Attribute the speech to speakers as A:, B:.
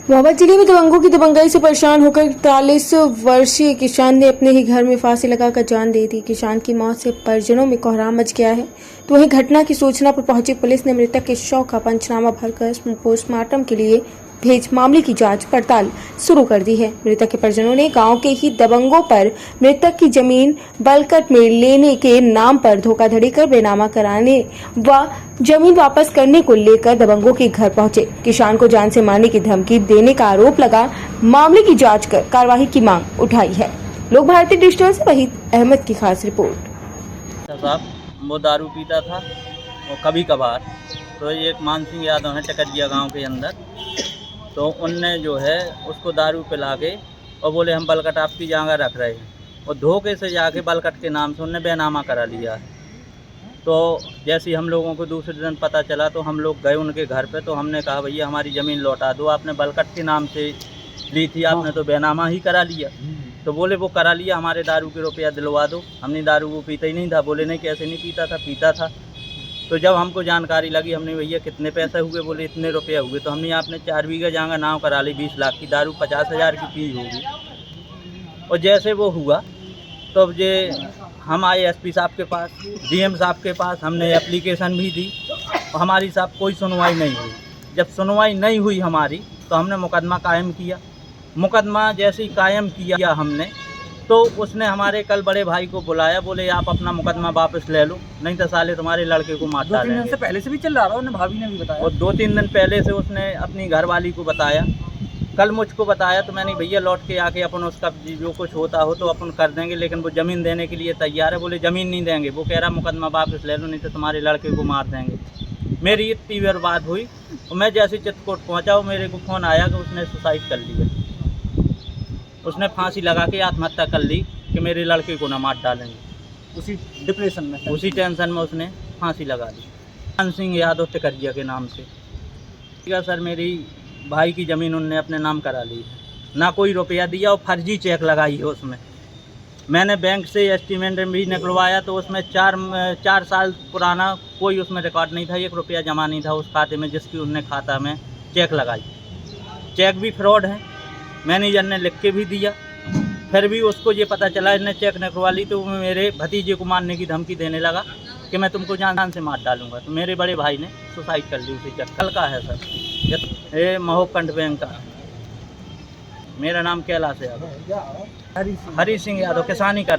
A: मोहम्मद जिले में दबंगों की दबंगाई से परेशान होकर 43 वर्षीय किसान ने अपने ही घर में फांसी लगाकर जान दे दी। किसान की मौत से परिजनों में कोहराम मच गया है। तो वहीं घटना की सूचना पर पहुंची पुलिस ने मृतक के शव का पंचनामा भरकर पोस्टमार्टम के लिए भेज मामले की जांच पड़ताल शुरू कर दी है। मृतक के परिजनों ने गांव के ही दबंगों पर मृतक की जमीन बलकट में लेने के नाम पर धोखाधड़ी कर बेनामा कराने व जमीन वापस करने को लेकर दबंगों के घर पहुंचे। किसान को जान से मारने की धमकी देने का आरोप लगा। मामले की जांच कर कार्रवाई की मांग उठाई है। लोक भारती डिजिटल से वहीद अहमद की खास रिपोर्ट।
B: साहब वो दारू पीता था और कभी कभार, तो एक मान सिंह यादव है टकरिया गांव के अंदर, तो उनने जो है उसको दारू पिला के और बोले हम बलकट आपकी जगह रख रहे हैं, और धोखे से जाके बलकट के नाम से उनने बेनामा करा लिया है। तो जैसे ही हम लोगों को दूसरे दिन पता चला तो हम लोग गए उनके घर पे, तो हमने कहा भैया हमारी ज़मीन लौटा दो, आपने बलकट के नाम से ली थी, आपने तो बेनामा ही करा लिया। तो बोले वो करा लिया, हमारे दारू के रुपया दिलवा दो। हमने दारू वो पीता ही नहीं था। बोले नहीं कैसे नहीं पीता था, पीता था। तो जब हमको जानकारी लगी, हमने भैया कितने पैसे हुए, बोले इतने रुपये हुए। तो हमने आपने 4 बीघा जगह नाम करा ली, 20 लाख की दारू 50,000 की पी होगी। और जैसे वो हुआ तो अब ये हम आए एसपी साहब के पास, डीएम साहब के पास, हमने एप्लीकेशन भी दी और हमारी साहब कोई सुनवाई नहीं हुई। जब सुनवाई नहीं हुई हमारी तो हमने मुकदमा कायम किया। मुकदमा जैसे ही कायम किया हमने, तो उसने हमारे कल बड़े भाई को बुलाया, बोले आप अपना मुकदमा वापस ले लो, नहीं तो साले तुम्हारे लड़के को मार डालेंगे।
C: 2-3 दिन से पहले से भी चल रहा था, उन्हें भाभी ने भी बताया।
B: और 2-3 दिन पहले से उसने अपनी घरवाली को बताया, कल मुझको बताया। तो मैंने भैया लौट के आके अपन उसका जो कुछ होता हो तो अपन कर देंगे, लेकिन वो ज़मीन देने के लिए तैयार है। बोले ज़मीन नहीं देंगे, वो कह रहा मुकदमा वापस ले लो, नहीं तो तुम्हारे लड़के को मार देंगे। मेरी इतनी बार बात हुई और मैं जैसे चित्रकूट पहुँचा, मेरे को फ़ोन आया कि उसने सुसाइड कर लिया, उसने फांसी लगा के आत्महत्या कर ली कि मेरे लड़के को ना मार डालेंगे।
C: उसी डिप्रेशन में,
B: उसी टेंशन में उसने फांसी लगा ली, मान सिंह यादव टकरिया के नाम से। ठीक है सर, मेरी भाई की ज़मीन उनने अपने नाम करा ली है, ना कोई रुपया दिया और फर्जी चेक लगाई है उसमें। मैंने बैंक से एस्टीमेट भी निकलवाया तो उसमें 4 साल पुराना कोई उसमें रिकॉर्ड नहीं था, 1 रुपया जमा नहीं था उस खाते में जिसकी उनने खाता में चेक लगाई। चेक भी फ्रॉड है, मैनेजर ने लिख के भी दिया, फिर भी उसको ये पता चला इसने चेक निकलवा ली, तो वो मेरे भतीजे को मारने की धमकी देने लगा कि मैं तुमको जान से मार डालूंगा। तो मेरे बड़े भाई ने सुसाइड कर ली उसी चेक। कल का है सर, ये महोकंठ बैंक का। मेरा नाम कैलाश यादव, हरी सिंह यादव, किसानी का।